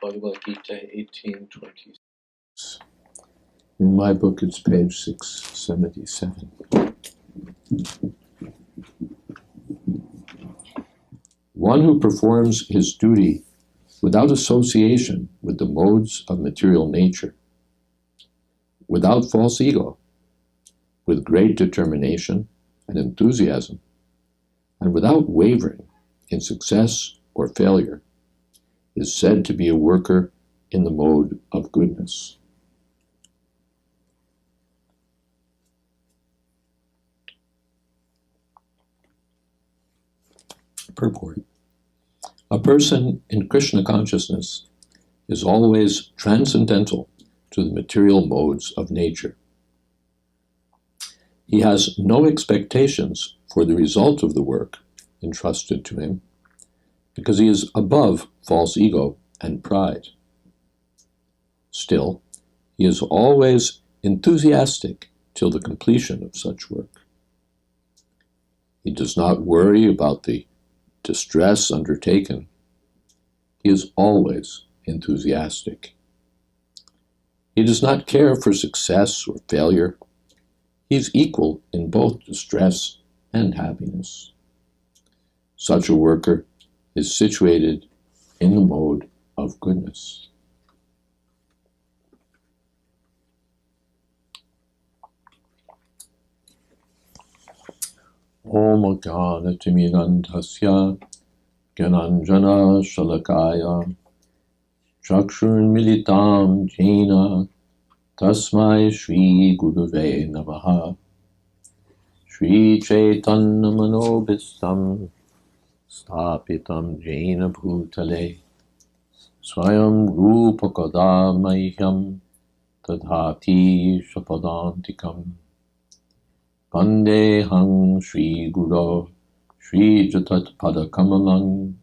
Bhagavad-gita 18:20. In my book, it's page 677. One who performs his duty without association with the modes of material nature, without false ego, with great determination and enthusiasm, and without wavering in success or failure, is said to be a worker in the mode of goodness. Purport. A person in Krishna consciousness is always transcendental to the material modes of nature. He has no expectations for the result of the work entrusted to him, because he is above false ego and pride. Still, he is always enthusiastic till the completion of such work. He does not worry about the distress undertaken. He is always enthusiastic. He does not care for success or failure. He is equal in both distress and happiness. Such a worker is situated in the mode of goodness. Om Gyanatimirandhasya Gyananjana Shalakaya Chakshurmilitam Jena Tasmai Shri Gurave Namaha Shri Chaitanya Manobhistam Stapitam Jena Bhutale Swayam Rupakada Mahyam Tadhati Shapadantikam Vandehang Shri Guru Shri Jatat Padakamalang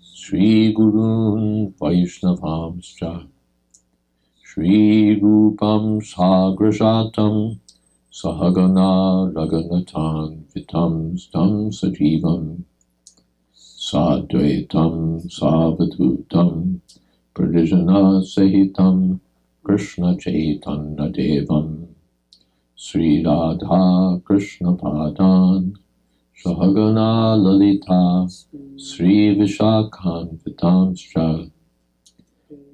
Shri Gurun Vaishnavamscha Shri Rupam Sagrajatam Sahagana Raganatan Vitam Stam Sajivam Sadvaitam Savadhutam Pradijana Sahitam Krishna Chaitanya Devam Sri Radha Krishna Padan Sahagana Lalita Sri Vishakhan Vitamscha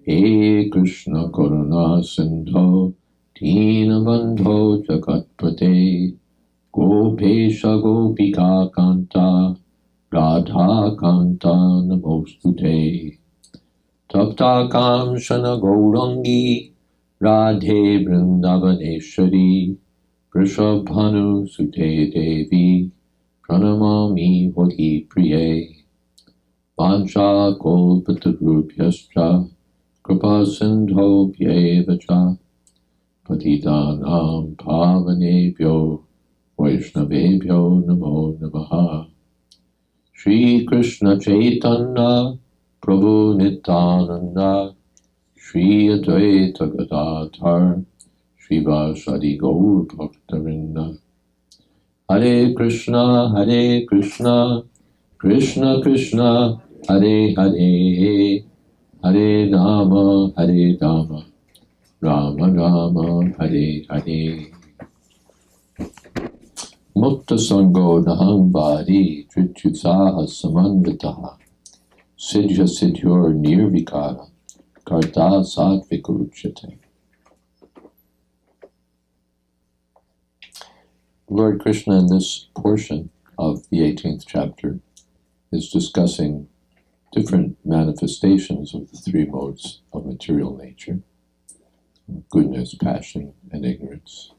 He Krishna Karuna Sindho Dina Bandho Jagatpate Gopesha Gopika Kanta Radha Kanta Namostute Tapta Kamshana Gaurangi Radhe Vrindavaneshwari Vrishabhanu Sute Devi Pranamami Hoti Priye Vancha Kolpatarubhyascha Kripa Sindho Bhyevacha Patitanam Pavanebhyo Vaishnavebhyo Namo Namaha Shri Krishna Chaitanya Prabhu Nityananda Shri Advaita Gadadhar Srivasadi Gaur Bhaktavinda Hare Krishna Krishna Krishna Hare Hare Hare Rama Rama Rama Hare Hare Mukta Sango Nahang Bhari Trityutsaha Samanvitaha Siddhya Siddhyor Nirvikara Karta Sattviku. Lord Krishna in this portion of the 18th chapter is discussing different manifestations of the three modes of material nature: goodness, passion, and ignorance.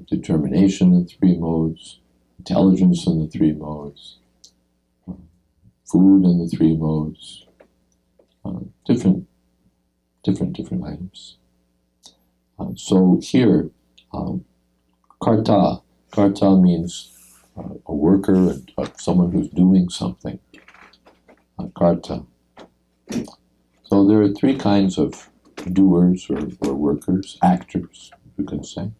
Determination in three modes, intelligence in the three modes, food in the three modes, different items. So here, karta means a worker, someone who's doing something. Karta. So there are three kinds of doers or workers, actors, you can say.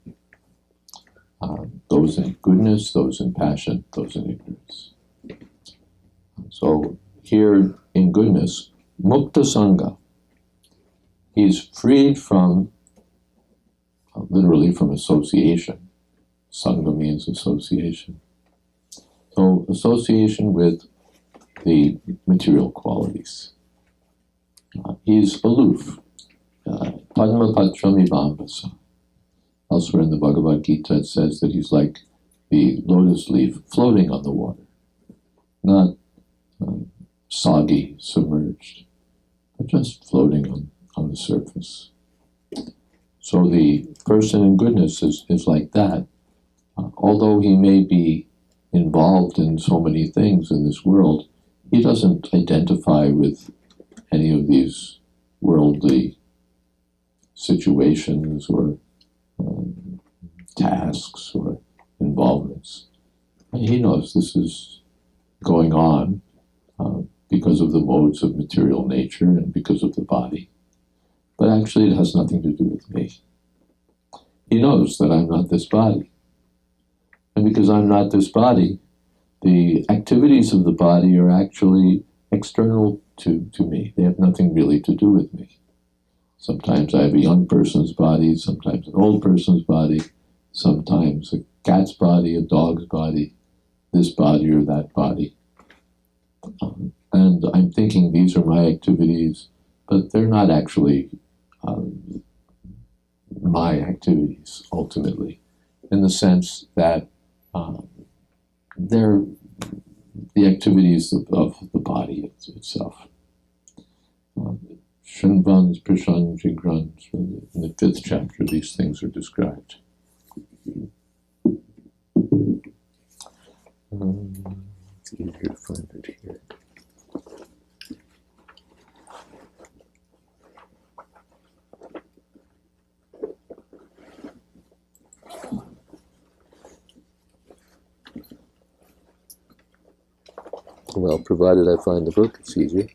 Those in goodness, those in passion, those in ignorance. So here in goodness, mukta sangha, He's freed from, literally from association. Sangha means association. So association with the material qualities. He's aloof. Padma Patrami Vambasa. Elsewhere in the Bhagavad-gita it says that he's like the lotus leaf floating on the water, not soggy, submerged, but just floating on the surface. So the person in goodness is like that. Although he may be involved in so many things in this world, he doesn't identify with any of these worldly situations or tasks or involvements. And he knows this is going on because of the modes of material nature and because of the body. But actually it has nothing to do with me. He knows that I'm not this body. And because I'm not this body, the activities of the body are actually external to me. They have nothing really to do with me. Sometimes I have a young person's body, sometimes an old person's body, sometimes a cat's body, a dog's body, this body or that body. And I'm thinking these are my activities, but they're not actually my activities, ultimately, in the sense that they're the activities of the body itself. Shinvans, Prashan, Jigrans, in the 5th chapter, these things are described. It's easier to find it here. Well, provided I find the book, it's easier.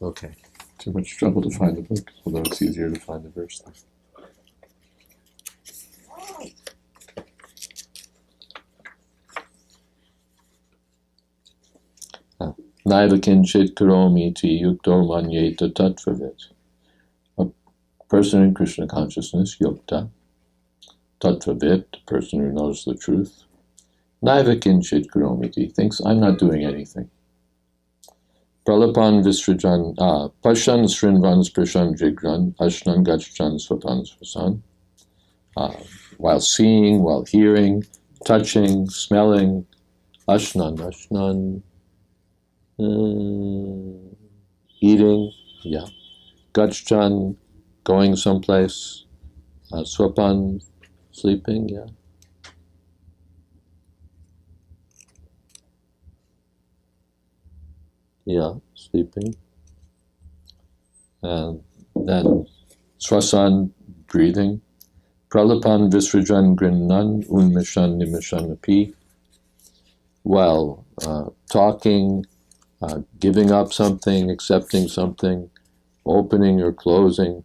Okay. Too much trouble to find the book, although it's easier to find the verse there. Naiva kinchit karomi ti yukto manyeta tattvavit. A person in Krishna consciousness, yukta, tattvavit, the person who knows the truth. Naiva kinchit karomi ti, thinks I'm not doing anything. Pralapan visrajan, pashan srinvans prashan jigran, ashnan gachchan swapan svasan. While seeing, while hearing, touching, smelling, ashnan, eating, yeah. Gachchan, going someplace. Swapan, sleeping, yeah. Yeah, sleeping. And then swasan, breathing. Pralapan visrajan grinnan unmishan nimishan api. While talking, giving up something, accepting something, opening or closing.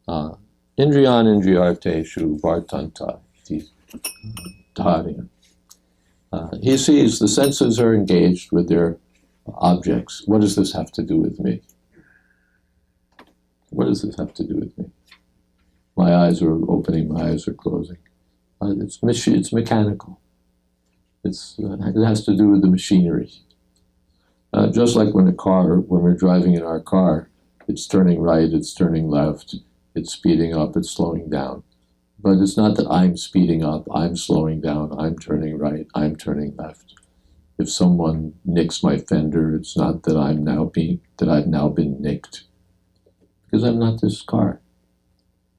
Indriyan indriyarteshu vartanta dharya. He sees the senses are engaged with their objects. What does this have to do with me? What does this have to do with me? My eyes are opening, my eyes are closing. It's mechanical. It has to do with the machinery. Just like when we're driving in our car, it's turning right, it's turning left, it's speeding up, it's slowing down. But it's not that I'm speeding up, I'm slowing down, I'm turning right, I'm turning left. If someone nicks my fender, it's not that I've now been nicked, because I'm not this car.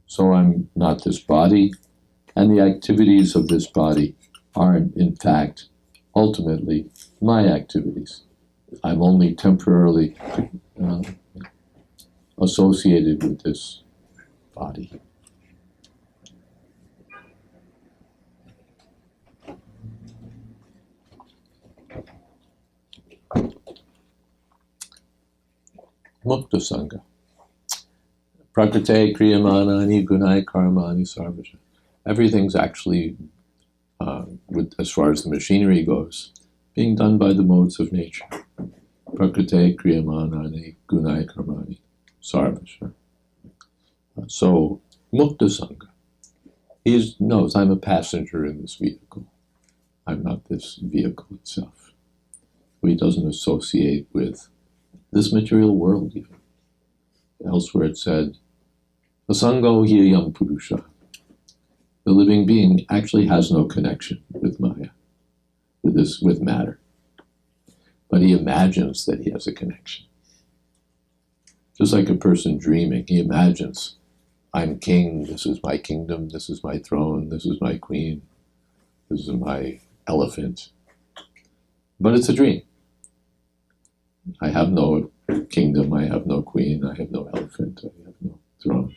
So I'm not this body, and the activities of this body aren't, in fact, ultimately my activities. I'm only temporarily associated with this body. Mukta Sangha. Prakrite kriyamanani gunai karmani sarvaja. Everything's actually, as far as the machinery goes, being done by the modes of nature. prakrite kriyamanani gunai karmani sarvasha. So, mukta sangha. He knows I'm a passenger in this vehicle. I'm not this vehicle itself. He doesn't associate with this material world even. Elsewhere it said, asango hiyam purusha. The living being actually has no connection with Maya, with matter. But he imagines that he has a connection. Just like a person dreaming, he imagines, I'm king, this is my kingdom, this is my throne, this is my queen, this is my elephant. But it's a dream. I have no kingdom, I have no queen, I have no elephant, I have no throne.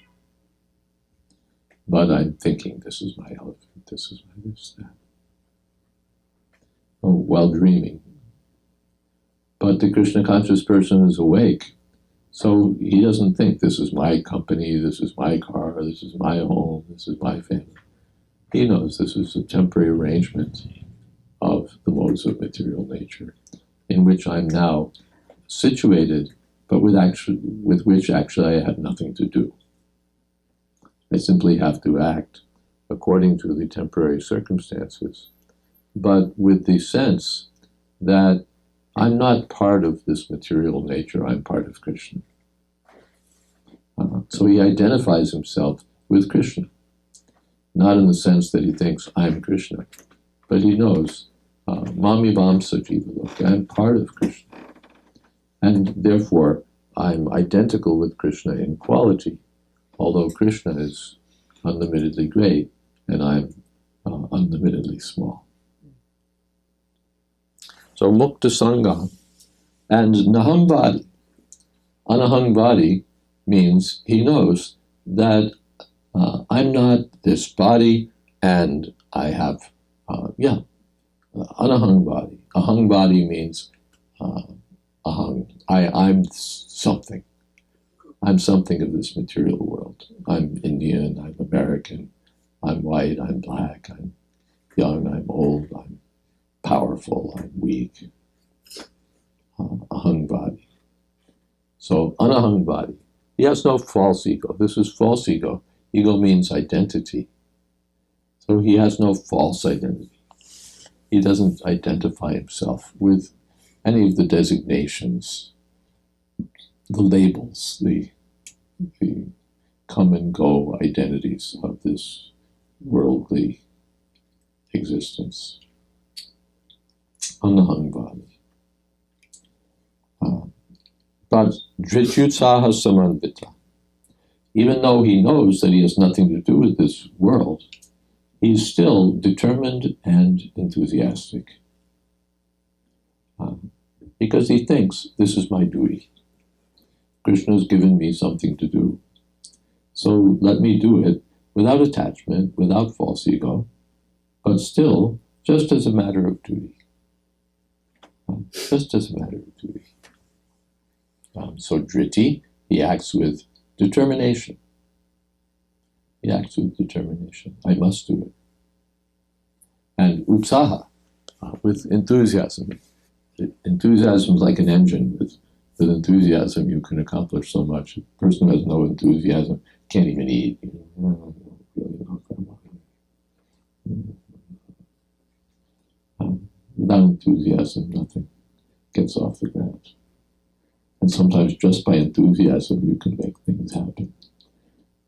But I'm thinking, this is my elephant, this is my this, that. Oh, while dreaming. But the Krishna conscious person is awake, so he doesn't think this is my company, this is my car, this is my home, this is my family. He knows this is a temporary arrangement of the modes of material nature in which I'm now situated, but with which actually I have nothing to do. I simply have to act according to the temporary circumstances, but with the sense that I'm not part of this material nature, I'm part of Krishna. So he identifies himself with Krishna, not in the sense that he thinks I'm Krishna, but he knows, Mami Vamsa Jiva, I'm part of Krishna. And therefore, I'm identical with Krishna in quality, although Krishna is unlimitedly great, and I'm unlimitedly small. So mukta sangha. And nahangvadi. Anahangvadi means he knows that I'm not this body, and I have, anahangvadi. Ahangvadi means ahang. I'm something. I'm something of this material world. I'm Indian, I'm American, I'm white, I'm black, I'm young, I'm old, I'm powerful, I'm weak. Ahangvadi. So, anahangvadi. He has no false ego. This is false ego. Ego means identity. So he has no false identity. He doesn't identify himself with any of the designations, the labels, the come and go identities of this worldly existence. Anahangvadi. But dhrityutsaha samanvita. Even though he knows that he has nothing to do with this world, he's still determined and enthusiastic. Because he thinks, this is my duty. Krishna has given me something to do. So let me do it without attachment, without false ego, but still just as a matter of duty. Just as a matter of duty. So driti, he acts with determination. He acts with determination. I must do it. And utsaha, with enthusiasm. Enthusiasm is like an engine. With enthusiasm, you can accomplish so much. A person who has no enthusiasm can't even eat. Without enthusiasm, nothing gets off the ground. And sometimes just by enthusiasm, you can make things happen.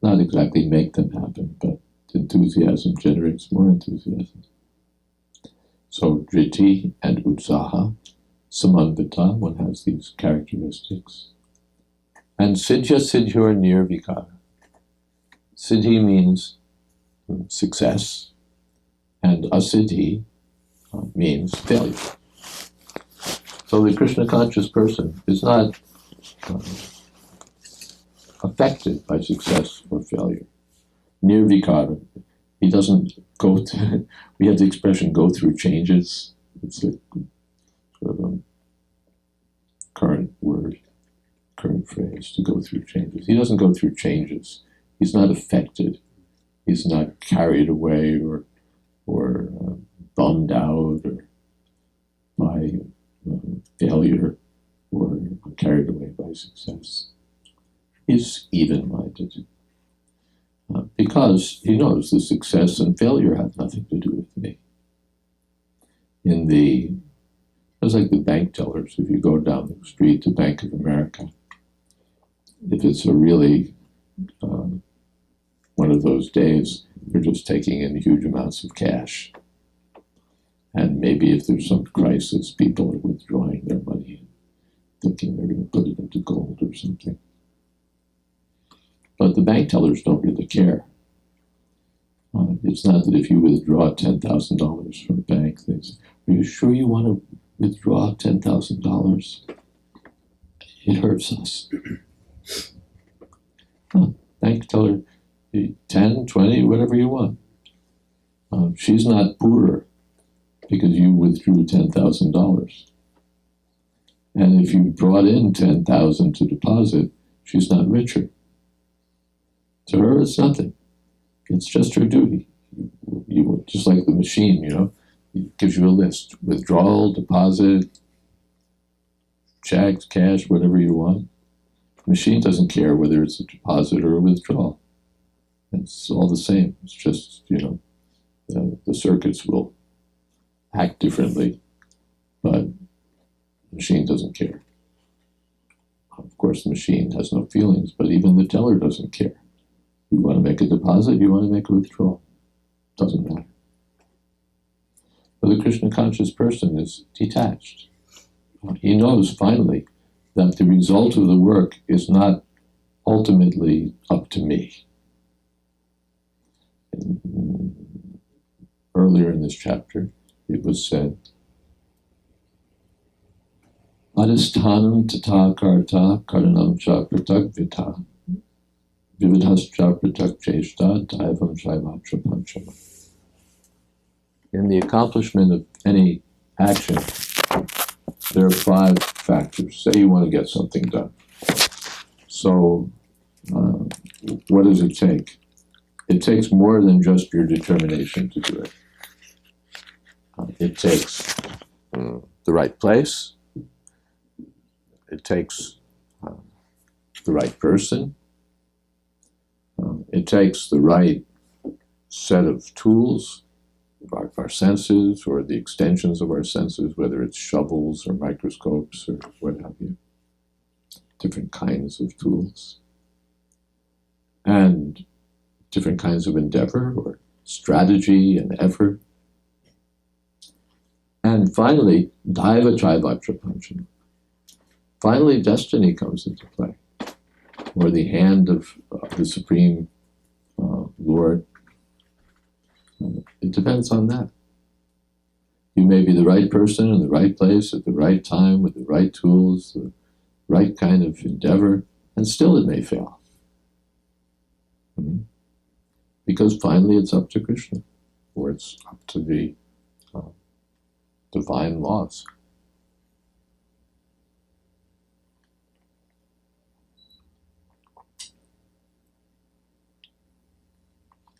Not exactly make them happen, but enthusiasm generates more enthusiasm. So driti and utsaha, samanvita, one has these characteristics. And siddhya siddhyor nirvikara. Siddhi means success, and asiddhi means failure. So the Krishna conscious person is not affected by success or failure. Nirvikara, he doesn't go through, we have the expression go through changes. It's a sort of a current word, current phrase, to go through changes. He doesn't go through changes. He's not affected. He's not carried away or bummed out or by failure or carried away by success. He's even-minded. Because he knows the success and failure have nothing to do with me. It's like the bank tellers. If you go down the street to Bank of America, if it's a really one of those days, they're just taking in huge amounts of cash. And maybe if there's some crisis, people are withdrawing their money and thinking they're going to put it into gold or something. But the bank tellers don't really care. It's not that if you withdraw $10,000 from the bank, they say, "Are you sure you want to withdraw $10,000? It hurts us." Bank teller, 10, 20, whatever you want. She's not poorer because you withdrew $10,000. And if you brought in $10,000 to deposit, she's not richer. To her, it's nothing. It's just her duty. You just like the machine, it gives you a list: withdrawal, deposit, checks, cash, whatever you want. The machine doesn't care whether it's a deposit or a withdrawal. It's all the same. It's just, the circuits will act differently, but the machine doesn't care. Of course, the machine has no feelings, but even the teller doesn't care. You want to make a deposit, you want to make a withdrawal. Doesn't matter. But the Krishna conscious person is detached. He knows finally that the result of the work is not ultimately up to me. Earlier in this chapter, it was said, Adhisthanam tata karta karanam cha pratak vita vividhascha pratak cheshta daivam shaivatra panchama. In the accomplishment of any action, there are 5 factors. Say you want to get something done. So, what does it take? It takes more than just your determination to do it. It takes the right place. It takes the right person. It takes the right set of tools, our senses, or the extensions of our senses, whether it's shovels or microscopes or what have you. Different kinds of tools. And different kinds of endeavor or strategy and effort. And finally, Daiva Chaivatra Panchama. Finally, destiny comes into play, or the hand of the Supreme Lord. It depends on that. You may be the right person in the right place at the right time with the right tools, the right kind of endeavor, and still it may fail. Because finally it's up to Krishna, or it's up to the divine laws.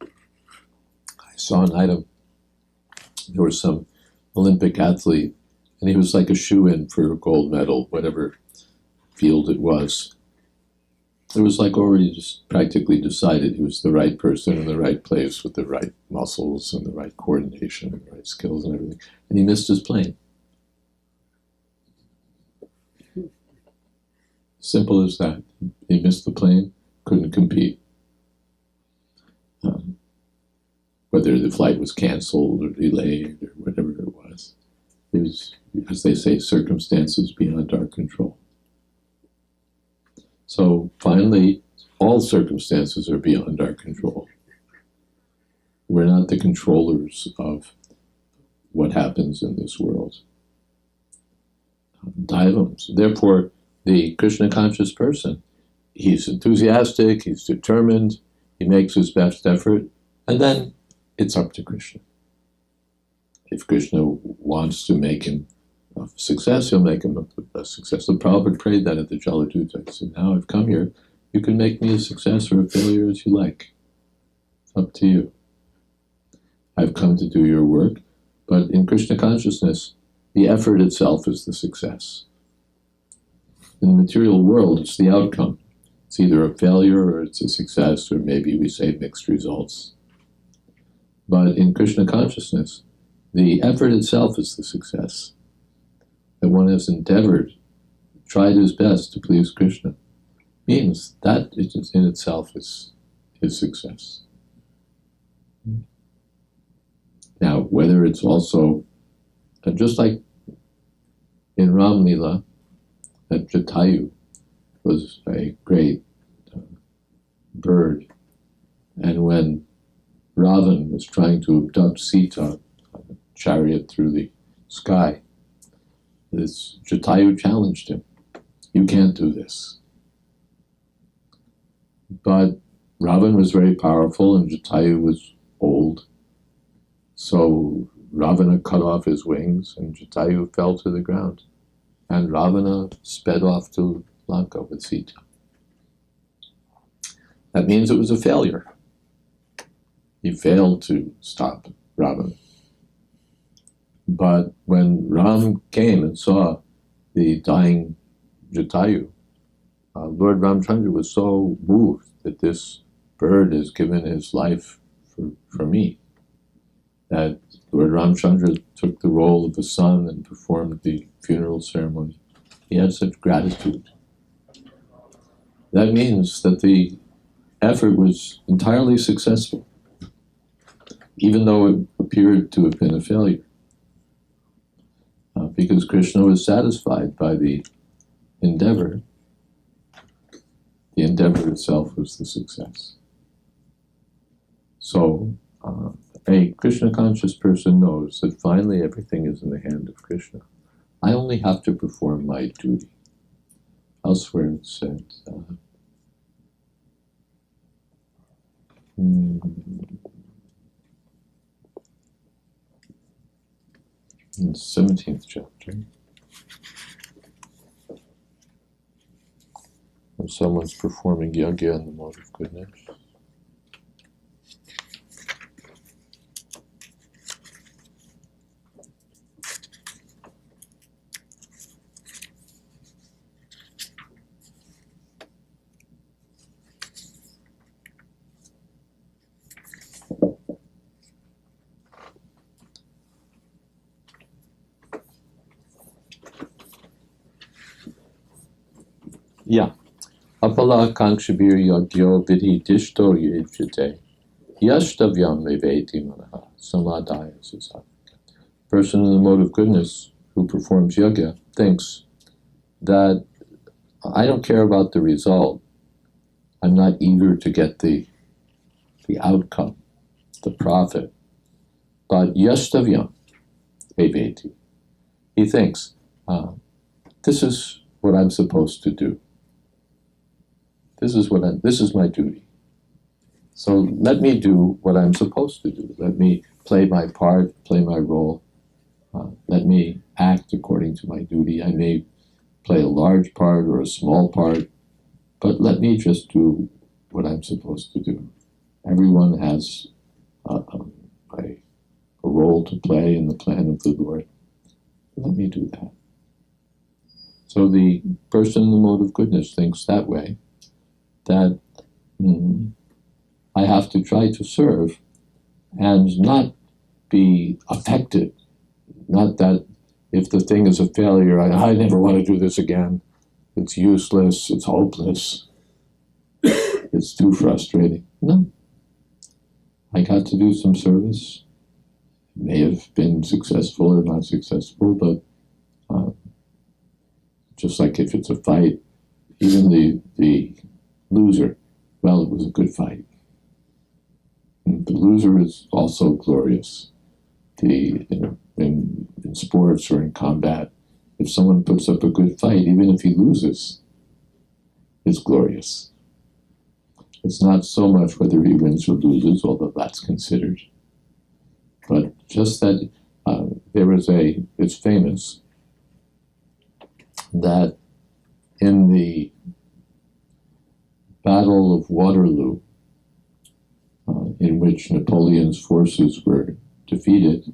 I saw an item. There was some Olympic athlete, and he was like a shoo-in for a gold medal, whatever field it was. It was like already just practically decided he was the right person in the right place with the right muscles and the right coordination and the right skills and everything. And he missed his plane. Simple as that. He missed the plane, couldn't compete. Whether the flight was canceled or delayed or whatever it was. It was, as they say, circumstances beyond our control. So finally, all circumstances are beyond our control. We're not the controllers of what happens in this world. Daivams. Therefore, the Krishna conscious person, he's enthusiastic, he's determined, he makes his best effort, and then it's up to Krishna. If Krishna wants to make him a success, he'll make him a success. The Prabhupada prayed that at the Jaladuta. He said, now I've come here, you can make me a success or a failure as you like. It's up to you. I've come to do your work, but in Krishna consciousness, the effort itself is the success. in the material world, it's the outcome. It's either a failure or it's a success, or maybe we say mixed results. But in Krishna consciousness, the effort itself is the success. That one has endeavored, tried his best to please Krishna, means that in itself is his success. Now, whether it's also, just like in Ram Lila, that Jatayu was a great bird, and when Ravan was trying to abduct Sita on a chariot through the sky, this Jatayu challenged him. You can't do this. But Ravan was very powerful and Jatayu was old. So Ravana cut off his wings and Jatayu fell to the ground. And Ravana sped off to Lanka with Sita. That means it was a failure. He failed to stop Ravana. But when Ram came and saw the dying Jatayu, Lord Ramchandra was so moved that this bird has given his life for me, that Lord Ramchandra took the role of a son and performed the funeral ceremony. He had such gratitude. That means that the effort was entirely successful, even though it appeared to have been a failure. Because Krishna was satisfied by the endeavor itself was the success. So, a Krishna conscious person knows that finally everything is in the hand of Krishna. I only have to perform my duty. Elsewhere it said, in the 17th chapter, when someone's performing yajna in the mode of goodness, Apala kankshibir yagyo vidhi dishto yajate yashtavyam meveti manaha samadaya sasavika. Person in the mode of goodness who performs yajna thinks that I don't care about the result. I'm not eager to get the outcome, the profit. But yashtavyam meveti. He thinks, this is what I'm supposed to do. This is my duty. So let me do what I'm supposed to do. Let me play my part, play my role. Let me act according to my duty. I may play a large part or a small part, but let me just do what I'm supposed to do. Everyone has a role to play in the plan of the Lord. Let me do that. So the person in the mode of goodness thinks that way, that I have to try to serve and not be affected. Not that if the thing is a failure, I never want to do this again. It's useless, it's hopeless, it's too frustrating. No. I got to do some service. It may have been successful or not successful, but just like if it's a fight, even the loser, well, it was a good fight. And the loser is also glorious. In sports or in combat, if someone puts up a good fight, even if he loses, it's glorious. It's not so much whether he wins or loses, although that's considered. But just that it's famous that in the Battle of Waterloo, in which Napoleon's forces were defeated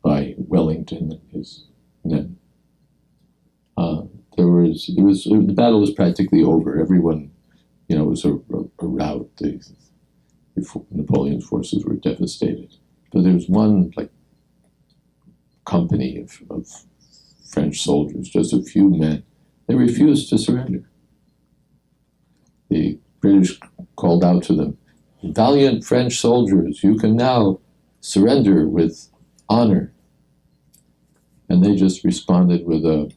by Wellington and his men, the battle was practically over. Everyone, it was a rout. Napoleon's forces were devastated. But there was one company of French soldiers, just a few men. They refused to surrender. The British called out to them, "Valiant French soldiers, you can now surrender with honor." And they just responded with a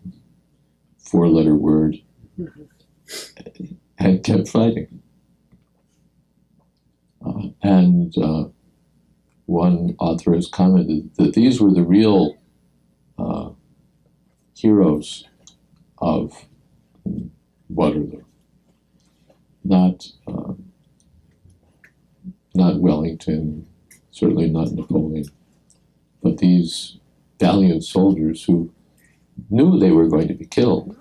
4-letter word and kept fighting. One author has commented that these were the real heroes of Waterloo. Not Wellington, certainly not Napoleon, but these valiant soldiers who knew they were going to be killed.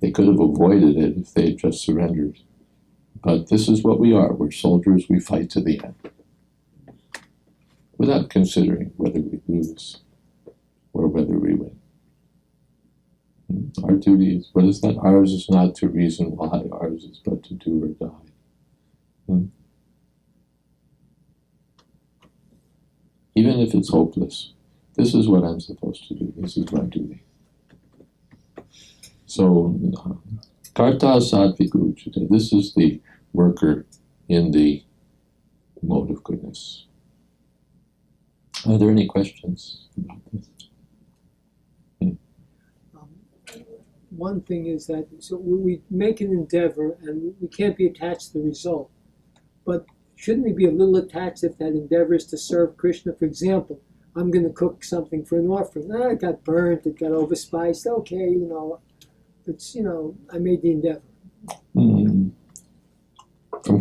They could have avoided it if they had just surrendered. But this is what we are. We're soldiers. We fight to the end, without considering whether we lose or whether we win. Our duty is, what is that? Ours is not to reason why. Ours is but to do or die. Even if it's hopeless, this is what I'm supposed to do. This is my duty. So, karta sattviku uchite. This is the worker in the mode of goodness. Are there any questions about this? One thing is that so we make an endeavor and we can't be attached to the result. But shouldn't we be a little attached if that endeavor is to serve Krishna? For example, I'm going to cook something for an offering. It got burnt, it got overspiced. Okay, it's, I made the endeavor. From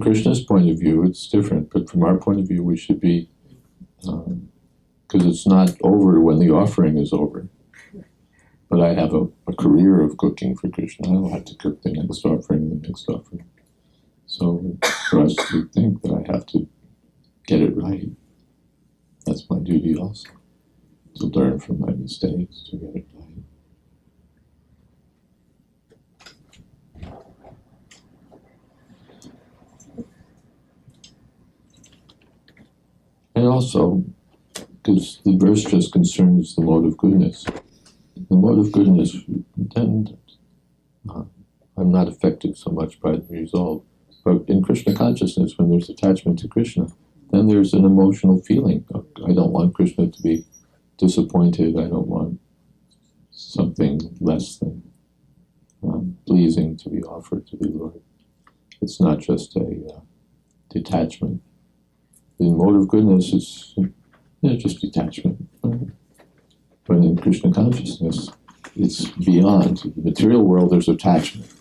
Krishna's point of view, it's different. But from our point of view, we should be, because it's not over when the offering is over. But I have a career of cooking for Krishna. I don't have to cook the next offering. So for us to think that I have to get it right, that's my duty also. To learn from my mistakes, to get it right. And also, because the verse just concerns the mode of goodness. The mode of goodness, then I'm not affected so much by the result. But in Krishna consciousness, when there's attachment to Krishna, then there's an emotional feeling. I don't want Krishna to be disappointed. I don't want something less than pleasing to be offered to the Lord. It's not just a detachment. The mode of goodness is just detachment. But in Krishna consciousness, it's beyond. In the material world, there's attachment.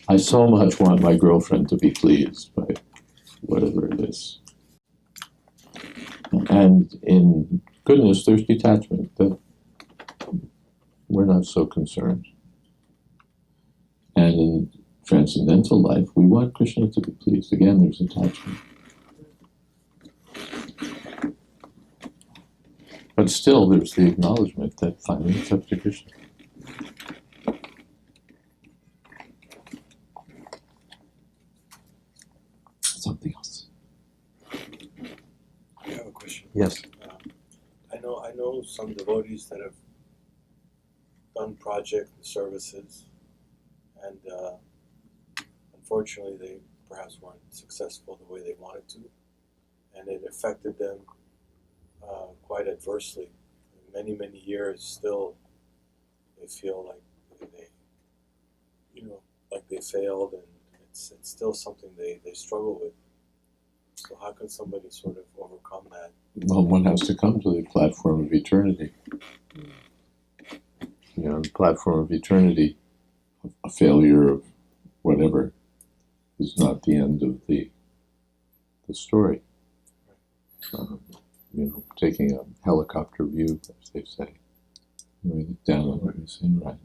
I so much want my girlfriend to be pleased by whatever it is. And in goodness, there's detachment, that we're not so concerned. And in transcendental life, we want Krishna to be pleased. Again, there's attachment. But still, there's the acknowledgement that finally it's up to Krishna. Something else. I have a question. Yes. I know some devotees that have done project services, and unfortunately, they perhaps weren't successful the way they wanted to, and it affected them quite adversely. Many years still, they feel like they failed, and it's still something they struggle with. So how can somebody sort of overcome that? Well, one has to come to the platform of eternity. The platform of eternity, a failure of whatever is not the end of the story. Taking a helicopter view, as they say. You look down on it and say, right,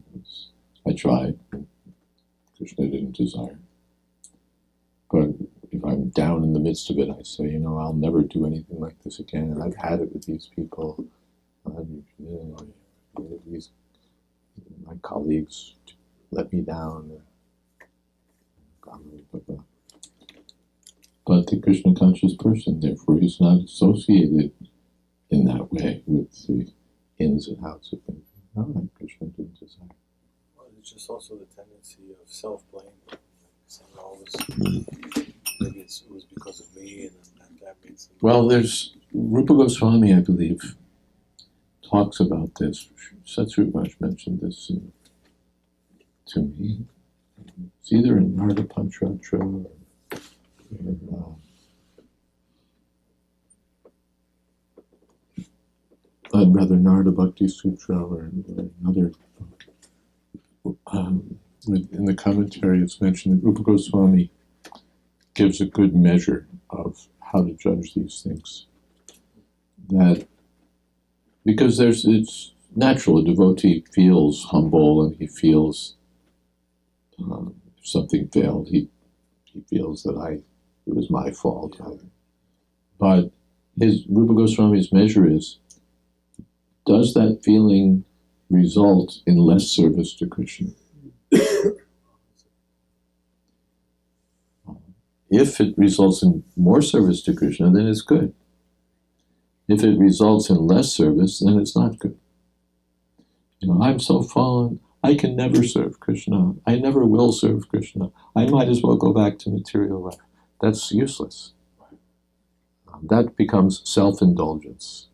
I tried. Krishna didn't desire. But if I'm down in the midst of it, I say, I'll never do anything like this again. And I've had it with these people. My colleagues let me down. But the Krishna conscious person, therefore, he's not associated in that way with the ins and outs of things. All right, Krishna didn't desire. Well, it's just also the tendency of self-blame. Saying, oh, maybe it was because of me, and that made some... Well, there's Rupa Goswami, I believe, talks about this. Satsuru Maharaj mentioned this to me. It's either in Narada Pancharatra or rather Narada Bhakti Sutra or another book. In the commentary, it's mentioned that Rupa Goswami gives a good measure of how to judge these things. That because it's natural, a devotee feels humble and he feels if something failed, he feels that it was my fault. But Rupa Goswami's measure is, does that feeling result in less service to Krishna? If it results in more service to Krishna, then it's good. If it results in less service, then it's not good. I'm so fallen, I can never serve Krishna. I never will serve Krishna. I might as well go back to material life. That's useless. That becomes self-indulgence.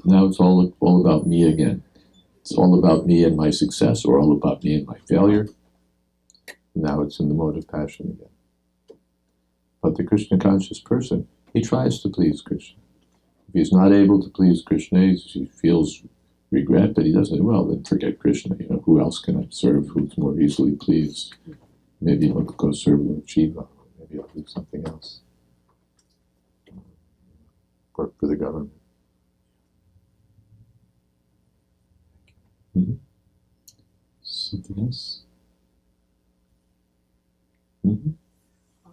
Now it's all about me again. It's all about me and my success, or all about me and my failure. Now it's in the mode of passion again. But the Krishna conscious person, he tries to please Krishna. If he's not able to please Krishna, he feels regret, but he doesn't, well, then forget Krishna. Who else can I serve who's more easily pleased? Maybe I'll go serve Lord Shiva. Maybe I'll do something else. Work for the government. Mm-hmm. Something else? Mm-hmm.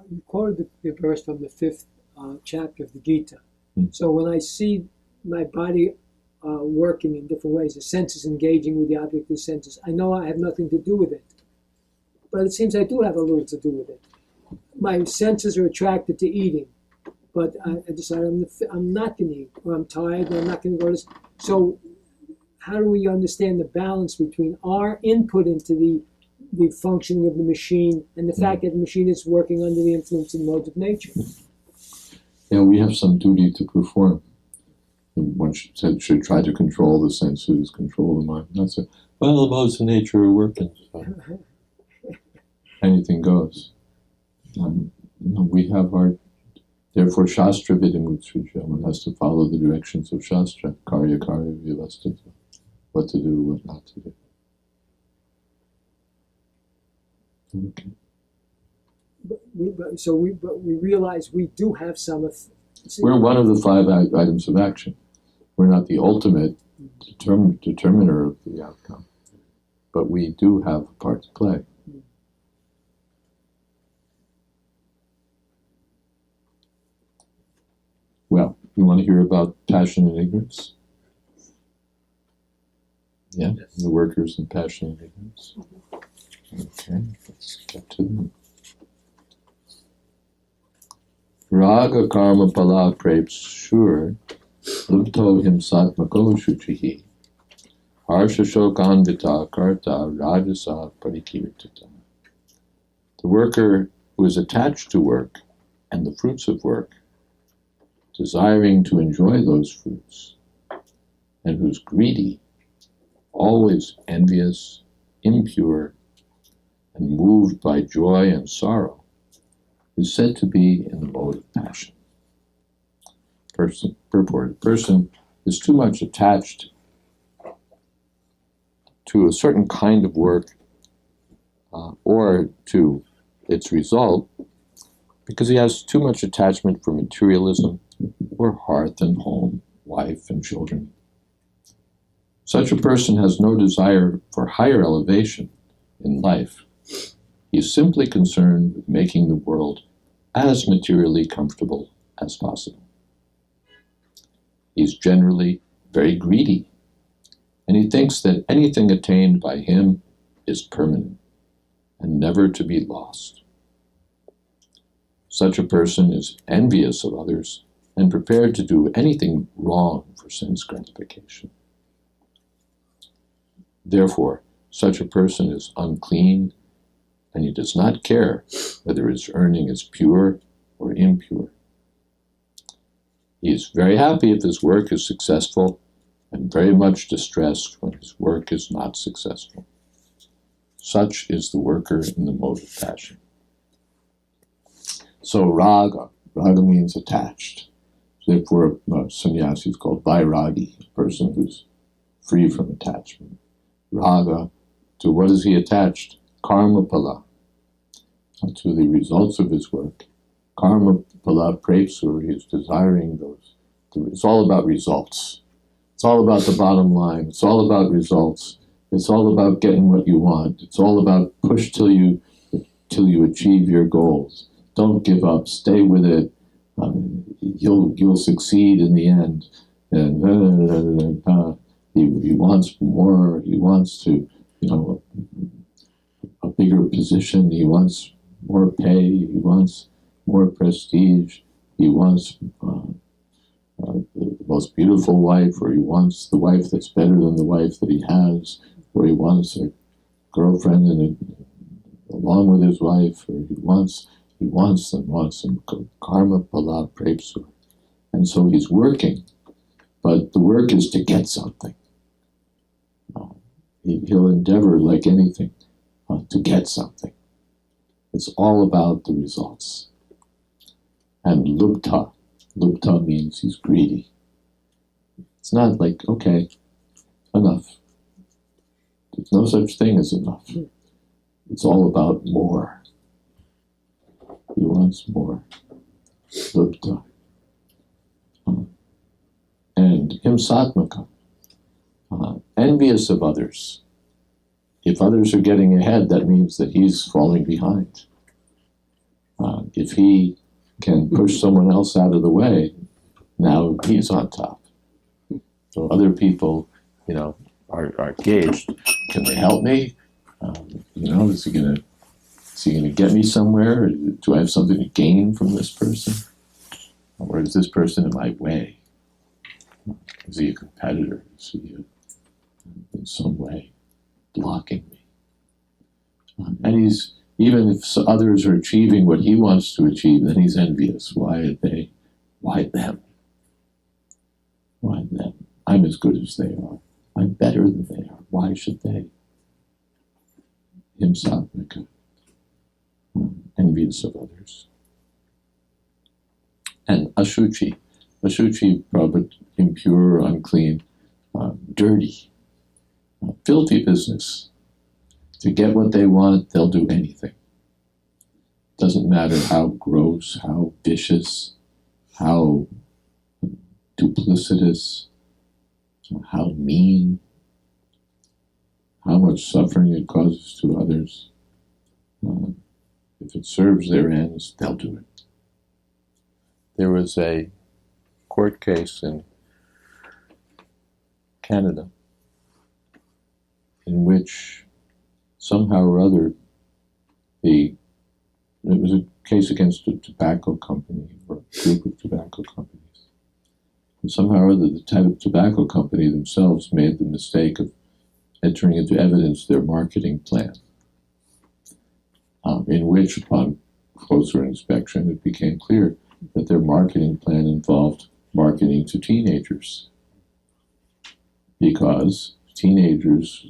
You quoted the verse from the 5th chapter of the Gita. Mm-hmm. So when I see my body working in different ways, the senses engaging with the object of the senses, I know I have nothing to do with it. But it seems I do have a little to do with it. My senses are attracted to eating, but I decide I'm not going to eat, or I'm tired, or I'm not going to go to... So how do we understand the balance between our input into the functioning of the machine and the fact that the machine is working under the influence and modes of nature? Yeah, we have some duty to perform. And one should try to control the senses, control the mind. Not say, well, the modes of nature are working. So anything goes. We have our... Therefore, Shastra Vidimutsrija. One has to follow the directions of Shastra. Karya Vyavastita. What to do, what not to do. Okay. But we realize we do have some... We're one of the 5 items of action. We're not the ultimate determiner of the outcome. But we do have a part to play. Well, you want to hear about passion and ignorance? Yeah, yes. The workers in passion and ignorance. Okay, let's get to them. Raga karma pala prepsur lupto himsatmako shuchihi harsha shokanvita karta rajasa parikirtita. The worker who is attached to work and the fruits of work, desiring to enjoy those fruits, and who's greedy, always envious, impure, and moved by joy and sorrow, is said to be in the mode of passion. Purported person is too much attached to a certain kind of work or to its result because he has too much attachment for materialism or hearth and home, wife and children. Such a person has no desire for higher elevation in life. He is simply concerned with making the world as materially comfortable as possible. He is generally very greedy and he thinks that anything attained by him is permanent and never to be lost. Such a person is envious of others and prepared to do anything wrong for sense gratification. Therefore, such a person is unclean, and he does not care whether his earning is pure or impure. He is very happy if his work is successful, and very much distressed when his work is not successful. Such is the worker in the mode of passion. So raga means attached. Therefore, sannyasi is called vairagi, a person who's free from attachment. Raga, to what is he attached? Karma pala, to the results of his work. Karma pala prepsur, he is desiring those. It's all about results. It's all about the bottom line. It's all about results. It's all about getting what you want. It's all about push till you achieve your goals. Don't give up. Stay with it. You'll succeed in the end. And he wants more. He wants to, a bigger position. He wants more pay. He wants more prestige. He wants the most beautiful wife, or he wants the wife that's better than the wife that he has, or he wants a girlfriend along with his wife, or he wants them. Karma pala prepsur. And so he's working, but the work is to get something. He'll endeavor, like anything, to get something. It's all about the results. And lubta means he's greedy. It's not like, okay, enough. There's no such thing as enough. It's all about more. He wants more. Lubta. And himsatmaka, envious of others. If others are getting ahead, that means that he's falling behind. If he can push someone else out of the way, now he's on top. So other people, are engaged. Can they help me? Is he gonna get me somewhere? Do I have something to gain from this person? Or is this person in my way? Is he a competitor? Is he in some way blocking me? And even if others are achieving what he wants to achieve, then he's envious. Why are they? Why them? Why them? I'm as good as they are. I'm better than they are. Why should they? Himsatmaka, envious of others. And ashuchi, probably impure, unclean, dirty, filthy business. To get what they want, they'll do anything. Doesn't matter how gross, how vicious, how duplicitous, how mean, how much suffering it causes to others. If it serves their ends, they'll do it. There was a court case in Canada in which somehow or other it was a case against a tobacco company or a group of tobacco companies. And somehow or other the type of tobacco company themselves made the mistake of entering into evidence their marketing plan, in which, upon closer inspection, it became clear that their marketing plan involved marketing to teenagers, because teenagers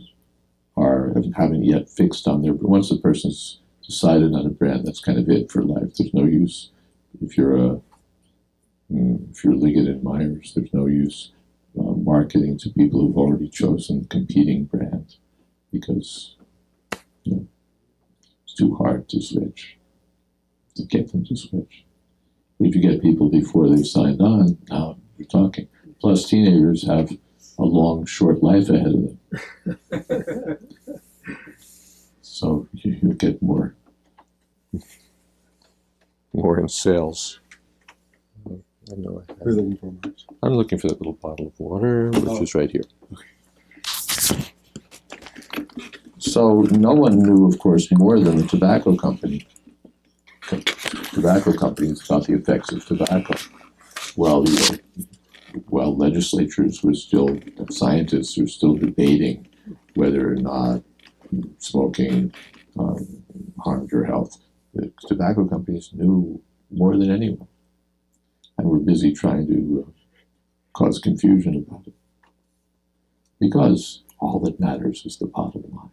haven't yet fixed on once the person's decided on a brand, that's kind of it for life. There's no use if you're Liggett and Myers. There's no use marketing to people who've already chosen a competing brand, because it's too hard to switch, to get them to switch. But if you get people before they've signed on, now you're talking. Plus, teenagers have a long, short life ahead of them. So you get more in sales. I know. We're looking for much. I'm looking for that little bottle of water, which is right here. Okay. So no one knew, of course, more than the tobacco companies about the effects of tobacco. While legislatures were still, scientists were still debating whether or not smoking harmed your health, the tobacco companies knew more than anyone, and were busy trying to cause confusion about it. Because all that matters is the bottom line,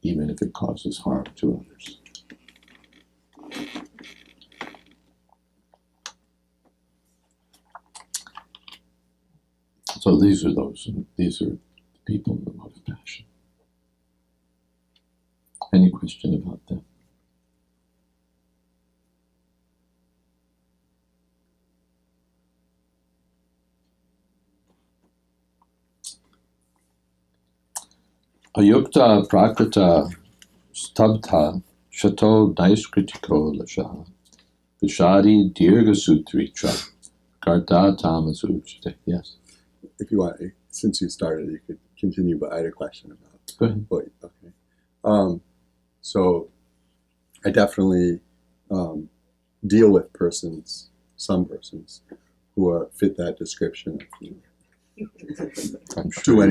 even if it causes harm to others. So these are the people in the mode of passion. Any question about that? Ayukta prakrita stabdha shato naiskritiko lasha vishadi dirga sutricha karta tamasujite. Yes. If you want, since you started, you could continue, but I had a question about. Go ahead. Okay. So I definitely deal with some persons who fit that description. I'm sure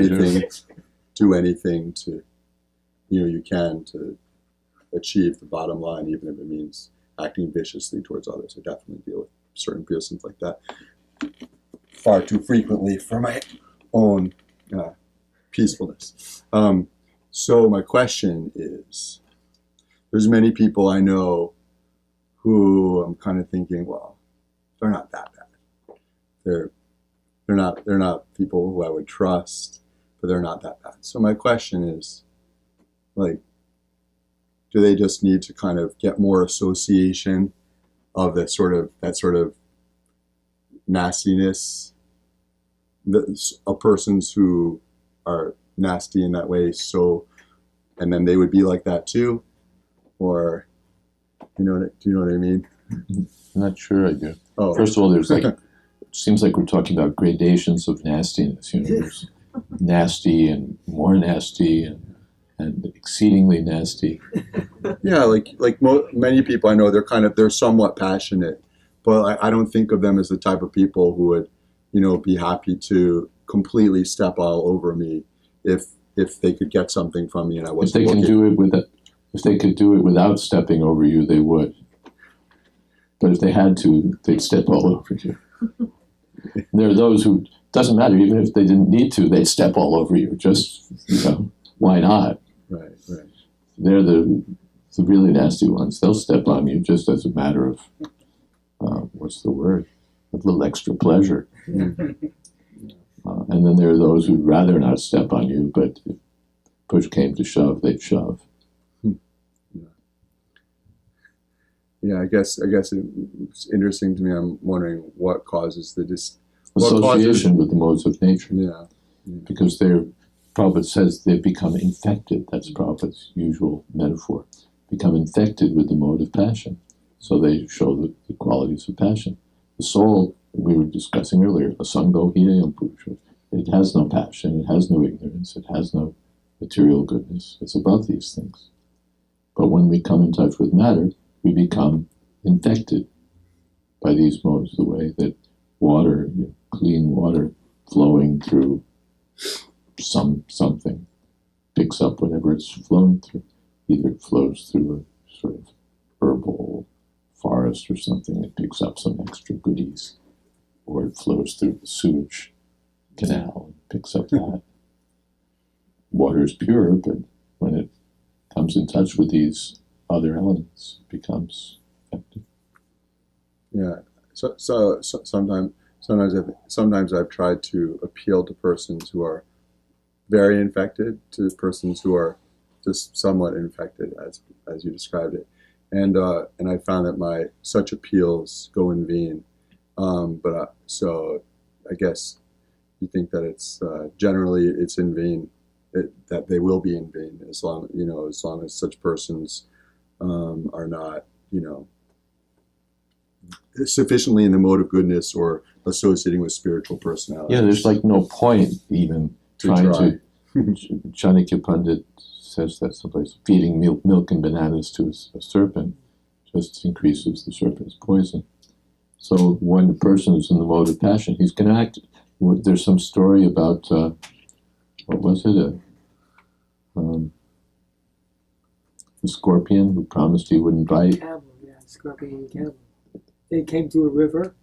do anything to, you can to achieve the bottom line, even if it means acting viciously towards others. I definitely deal with certain persons like that far too frequently for my own peacefulness. So my question is, there's many people I know who I'm kind of thinking, well, they're not that bad. They're not people who I would trust, but they're not that bad. So my question is, like, do they just need to kind of get more association of that sort of nastiness, of persons who are nasty in that way, so, and then they would be like that too? Or, do you know what I mean? I'm not sure I do. Oh. First of all, there's it seems like we're talking about gradations of nastiness. There's nasty and more nasty and exceedingly nasty. Yeah, many people I know, they're somewhat passionate, but I don't think of them as the type of people who would, be happy to completely step all over me if they could get something from me and I wasn't looking. If they could do it without stepping over you, they would. But if they had to, they'd step all over you. There are those who, doesn't matter, even if they didn't need to, they'd step all over you. Just, why not? Right. They're the really nasty ones. They'll step on you just as a matter of, what's the word? A little extra pleasure. And then there are those who'd rather not step on you, but if push came to shove, they'd shove. Yeah, I guess it's interesting to me. I'm wondering what causes association with the modes of nature. Yeah. Because Prabhupada says they've become infected. That's Prabhupada's usual metaphor. Become infected with the mode of passion. So they show the qualities of passion. The soul, we were discussing earlier, asango hidayam purusha. It has no passion, it has no ignorance, it has no material goodness. It's above these things. But when we come in touch with matter, we become infected by these modes, the way that water, clean water flowing through something picks up whatever it's flowing through. Either it flows through a sort of herbal forest or something, it picks up some extra goodies, or it flows through the sewage canal and picks up that. Water is pure, but when it comes in touch with these other elements, it becomes effective. Yeah. So sometimes I've tried to appeal to persons who are very infected, to persons who are just somewhat infected, as you described it, and I found that such appeals go in vain. So I guess you think that it's generally it's in vain, that they will be in vain as long as such persons are not sufficiently in the mode of goodness or associating with spiritual personality. Yeah, there's no point even trying to Chanakya Pandit says that someplace, feeding milk and bananas to a serpent just increases the serpent's poison. So when a person is in the mode of passion, he's going to act. There's some story about, what was it, the scorpion who promised he wouldn't bite. Camel, yeah, scorpion and camel. They came to a river,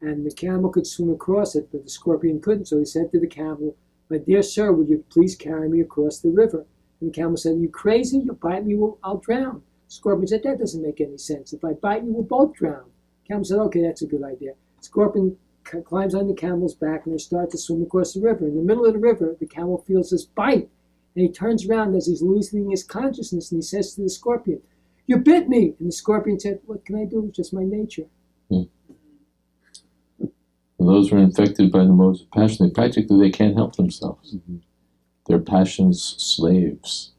and the camel could swim across it, but the scorpion couldn't. So he said to the camel, "My dear sir, would you please carry me across the river?" And the camel said, "Are you crazy? You'll bite me, I'll drown." The scorpion said, "That doesn't make any sense. If I bite you, we'll both drown." The camel said, "Okay, that's a good idea." The scorpion climbs on the camel's back, and they start to swim across the river. In the middle of the river, the camel feels this bite, and he turns around as he's losing his consciousness, and he says to the scorpion, "You bit me!" And the scorpion said, "What can I do? It's just my nature." Those who are infected by the modes of passion, they can't help themselves. Mm-hmm. They're passion's slaves.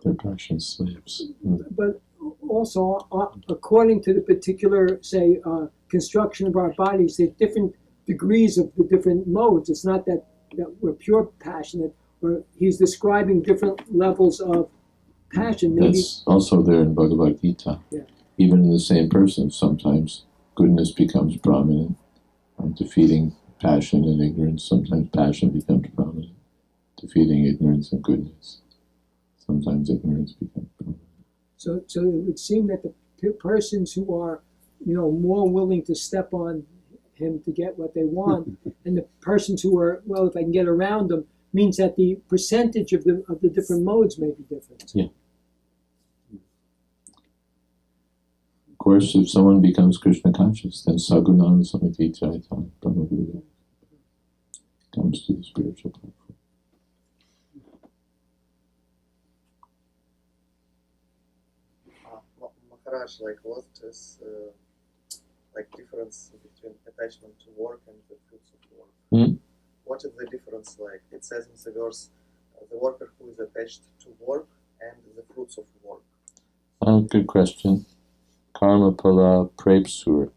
They're passion's slaves. But also, according to the particular, say, construction of our bodies, there's different degrees of the different modes. It's not that we're pure passionate, or he's describing different levels of passion. Maybe That's also there in Bhagavad-gita. Yeah. Even in the same person, sometimes goodness becomes prominent, defeating passion and ignorance. Sometimes passion becomes prominent, defeating ignorance and goodness. Sometimes ignorance becomes prominent. So it would seem that the persons who are, more willing to step on him to get what they want, and the persons who are, well, if I can get around them, means that the percentage of the different modes may be different. Yeah. Of course, if someone becomes Krishna conscious, then sagunan samiti chaitan brahma comes to the spiritual platform. Maharaj, what is difference between attachment to work and the fruits of work? Hmm? What is the difference like? It says in the verse, the worker who is attached to work and the fruits of work. Good question. Karma pala prepsur.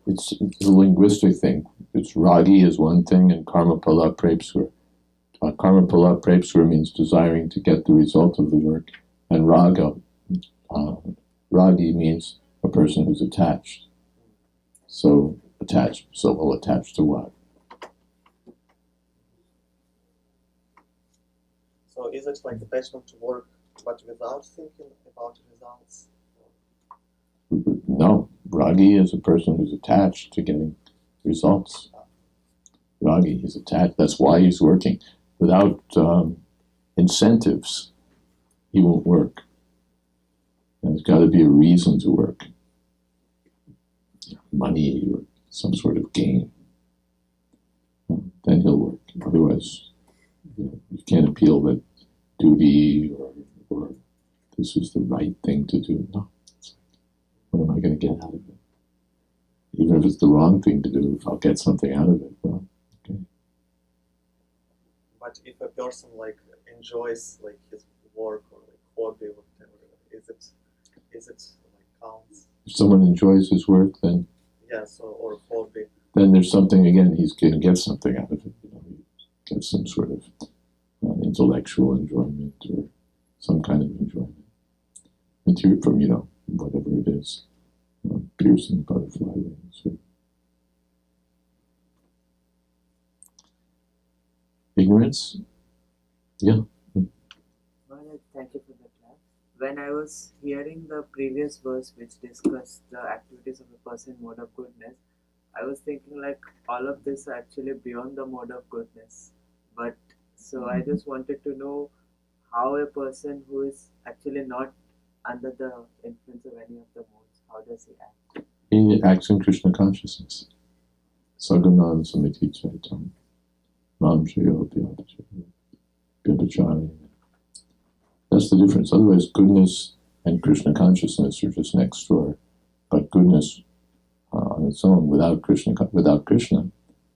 It's a linguistic thing. It's ragi is one thing, and karma pala prepsur. Karma pala prepsur means desiring to get the result of the work, and ragi means a person who's attached. So attached to what? So is it like attachment to work, but without thinking about results? No, ragi is a person who's attached to getting results. Ragi is attached. That's why he's working. Without incentives, he won't work. And there's got to be a reason to work. Money or some sort of gain. Then he'll work. Otherwise, you can't appeal that duty or this is the right thing to do. No. What am I going to get out of it? Even if it's the wrong thing to do, if I'll get something out of it, well, okay. But if a person enjoys his work or hobby or whatever, is it counts? If someone enjoys his work, then or hobby. Then there's something, again, he's going to get something out of it. He gets some sort of intellectual enjoyment or some kind of enjoyment. Material from, whatever it is, piercing butterfly wings. Or ignorance? Yeah. Thank you for that class. When I was hearing the previous verse which discussed the activities of a person mode of goodness, I was thinking all of this are actually beyond the mode of goodness. But so I just wanted to know how a person who is actually not under the influence of any of the modes, how does he act? He acts in Krishna consciousness. Sagunan samiti chaitan. Mam shayo vyabhachari. That's the difference. Otherwise, goodness and Krishna consciousness are just next door. But goodness on its own, without Krishna,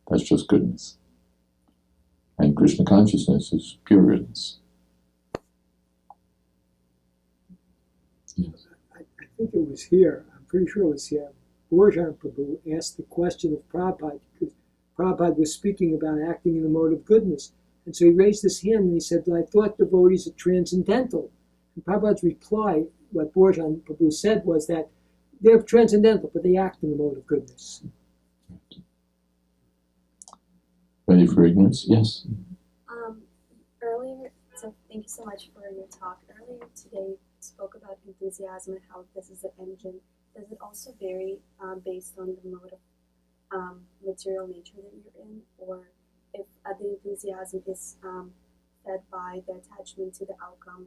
that's just goodness. And Krishna consciousness is pure goodness. Yes. I think it was here. I'm pretty sure it was here. Borjan Prabhu asked the question of Prabhupada, because Prabhupada was speaking about acting in the mode of goodness. And so he raised his hand and he said, I thought devotees are transcendental. And Prabhupada's reply, what Borjan Prabhu said, was that they're transcendental, but they act in the mode of goodness. Ready for ignorance? Yes. Earlier, so thank you so much for your talk. Earlier today, you spoke about enthusiasm and how this is the engine. Does it also vary based on the mode of material nature that you're in, or if the enthusiasm is fed by the attachment to the outcome?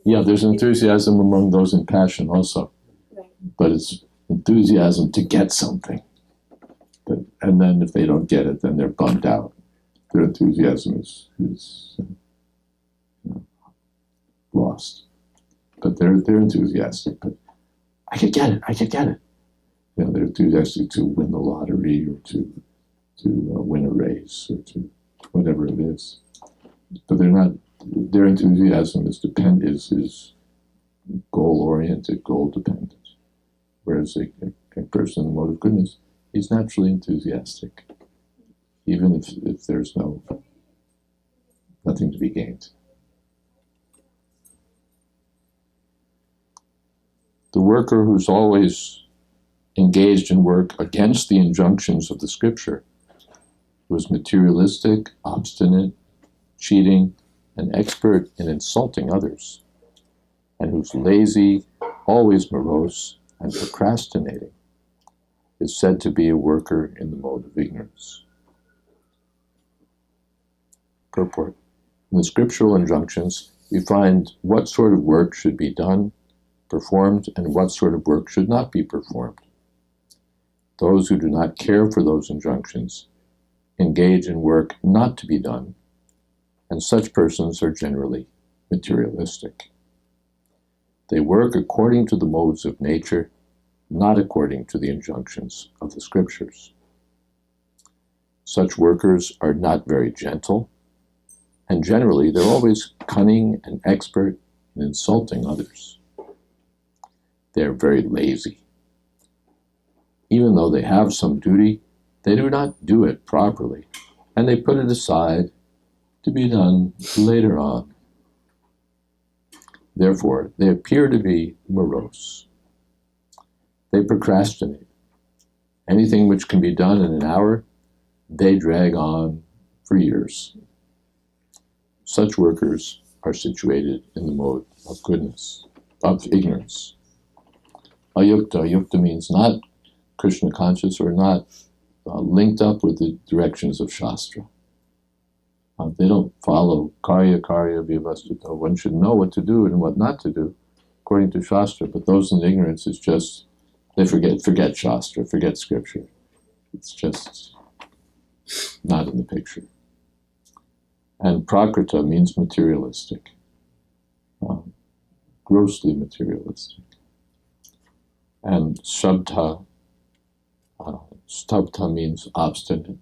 Yeah, there's enthusiasm among those in passion also. Right. But it's enthusiasm to get something. And then if they don't get it, then they're bummed out. Their enthusiasm is lost. But they're enthusiastic. But I could get it. They're enthusiastic to win the lottery or to win a race or to whatever it is. But they're not. Their enthusiasm is goal-oriented, goal-dependent. Whereas a person in the mode of goodness, he's naturally enthusiastic, even if there's nothing to be gained. The worker who's always engaged in work against the injunctions of the scripture, who is materialistic, obstinate, cheating, and expert in insulting others, and who's lazy, always morose, and procrastinating, is said to be a worker in the mode of ignorance. Purport. In the scriptural injunctions, we find what sort of work should be done, performed, and what sort of work should not be performed. Those who do not care for those injunctions engage in work not to be done, and such persons are generally materialistic. They work according to the modes of nature, not according to the injunctions of the scriptures. Such workers are not very gentle, and generally they're always cunning and expert in insulting others. They're very lazy. Even though they have some duty, they do not do it properly, and they put it aside to be done later on. Therefore, they appear to be morose. They procrastinate. Anything which can be done in an hour, they drag on for years. Such workers are situated in the mode of goodness, of ignorance. Ayukta. Ayukta means not Krishna conscious or not linked up with the directions of Shastra. They don't follow karya vivastita. One should know what to do and what not to do according to Shastra, but those in ignorance is just, they forget Shastra, forget scripture. It's just not in the picture. And prakrita means materialistic, grossly materialistic. And shabdha means obstinate.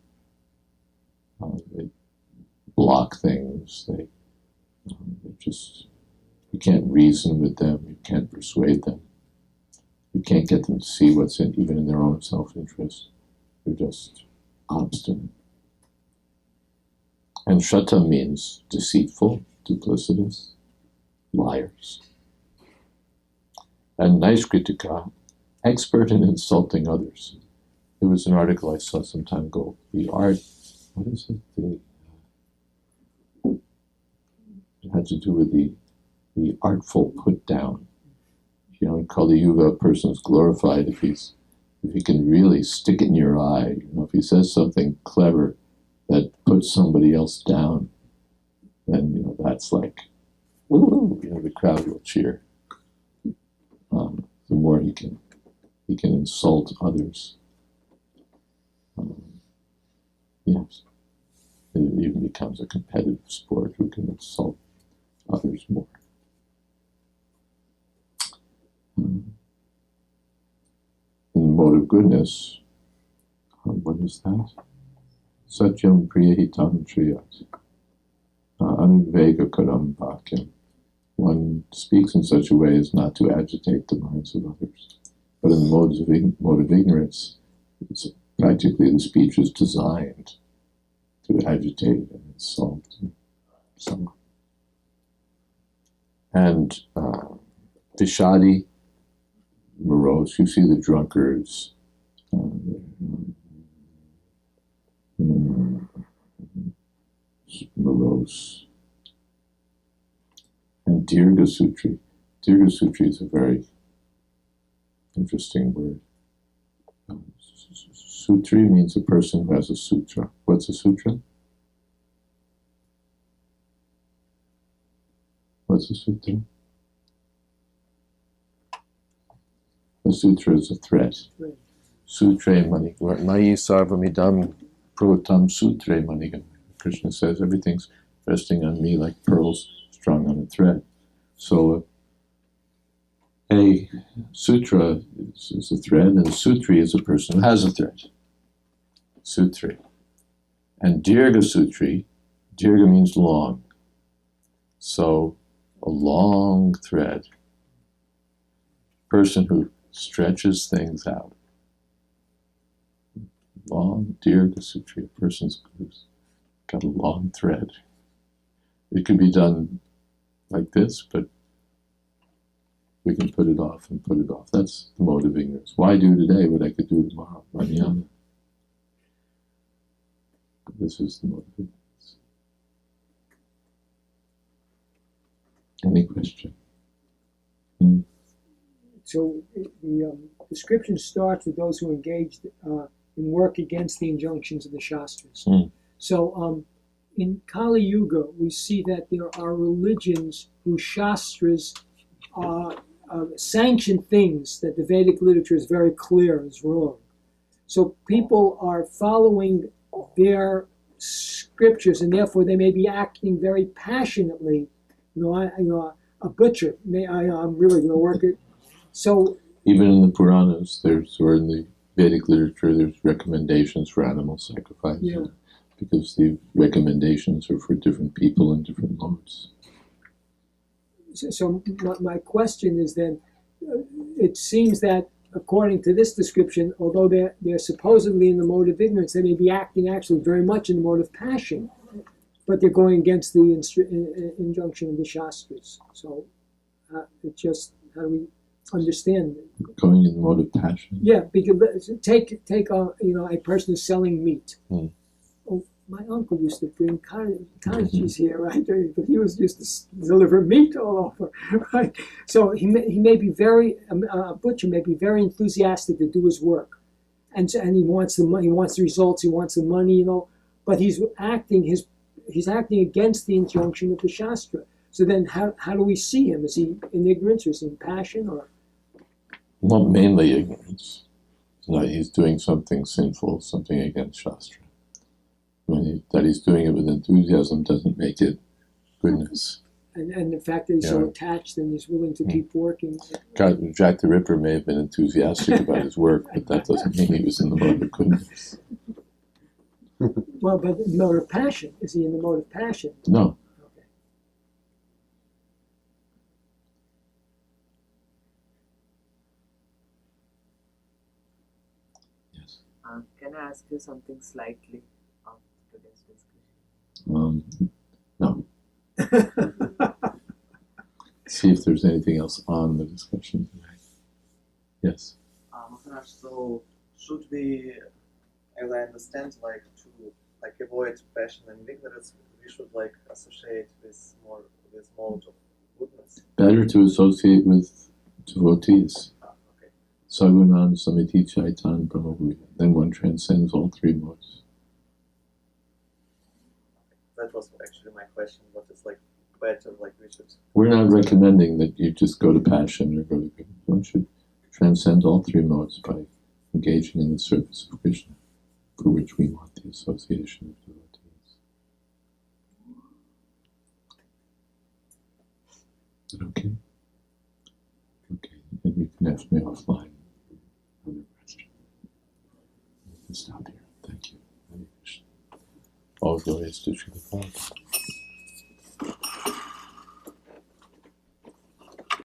They block things. They just, you can't reason with them. You can't persuade them. You can't get them to see what's even in their own self-interest. They're just obstinate. And shata means deceitful, duplicitous, liars. And naiskritika, expert in insulting others. There was an article I saw some time ago. The art, what is it? It had to do with the artful put down. You know, in Kali Yuga, a person's glorified if he can really stick it in your eye. You know, if he says something clever that puts somebody else down, then, you know, that's like, woo, you know, the crowd will cheer. The more he can insult others. Yes, it even becomes a competitive sport who can insult others more. In the mode of goodness, what is that? Satyam priyahitam triyat, anudvega karam bhakyam. One speaks in such a way as not to agitate the minds of others. But in the mode of ignorance, it's practically the speech is designed to agitate and insult someone. And Vishadi, morose, you see the drunkards, morose. And Dirgha Sutri. Dirgha Sutri is a very interesting word. Sutri means a person who has a sutra. What's a sutra? What's a sutra? A sutra is a thread. Sutre mani. Mayi sarvamidam protam sutre mani. Krishna says everything's resting on me like pearls strung on a thread. So a sutra is a thread, and a sutri is a person who has a thread. Sutri. And Dirgha Sutri, Dirgha means long. So a long thread. Person who stretches things out. Long Dirgha Sutri, a person who's got a long thread. It could be done like this, but we can put it off and put it off. That's the mode of ignorance. Why do today what I could do tomorrow? Manana. This is the mode of ignorance. Any question? So the description starts with those who engaged in work against the injunctions of the Shastras. So in Kali Yuga, we see that there are religions whose Shastras sanction things that the Vedic literature is very clear is wrong. So people are following their scriptures, and therefore they may be acting very passionately. A butcher, I'm really going to work it. So even in the Puranas, or in the Vedic literature, there's recommendations for animal sacrifice. Yeah. Because the recommendations are for different people in different modes. So my question is then, it seems that according to this description, although they're supposedly in the mode of ignorance, they may be acting actually very much in the mode of passion, but they're going against the injunction of the Shastras. So it just, how do we understand it? Going in the mode of passion? Yeah, because take a person who's selling meat. Oh, my uncle used to bring cottage cheese here, right? But he was used to deliver meat all over, right? So he may be a butcher may be very enthusiastic to do his work, and he wants the money, he wants the results, he wants the money, but he's acting against the injunction of the Shastra. So then how do we see him? Is he in ignorance, or is he in passion, or? Not mainly ignorance. No, he's doing something sinful, something against Shastra. That he's doing it with enthusiasm doesn't make it goodness. And the fact that he's so attached and he's willing to keep working. Jack the Ripper may have been enthusiastic about his work, but that doesn't mean he was in the mode of goodness. Well, but the mode of passion, is he in the mode of passion? No. Okay. Yes. Can I ask you something slightly after today's discussion? No. See if there's anything else on the discussion tonight. Yes. Maharaj, so should we, as I understand, to avoid passion and ignorance, we should associate with mode of goodness. Better to associate with devotees. Okay. Sagunan samiti chaitan brahmabuya. Then one transcends all three modes. That was actually my question. What is better? We should. We're not recommending that you just go to passion or go to good. One should transcend all three modes by engaging in the service of Krishna, for which we want the association of devotees. Is that okay? Okay, and you can ask me offline on your question. We can stop here. Thank you. Hare Krishna. All glories to Srila Prabhupada.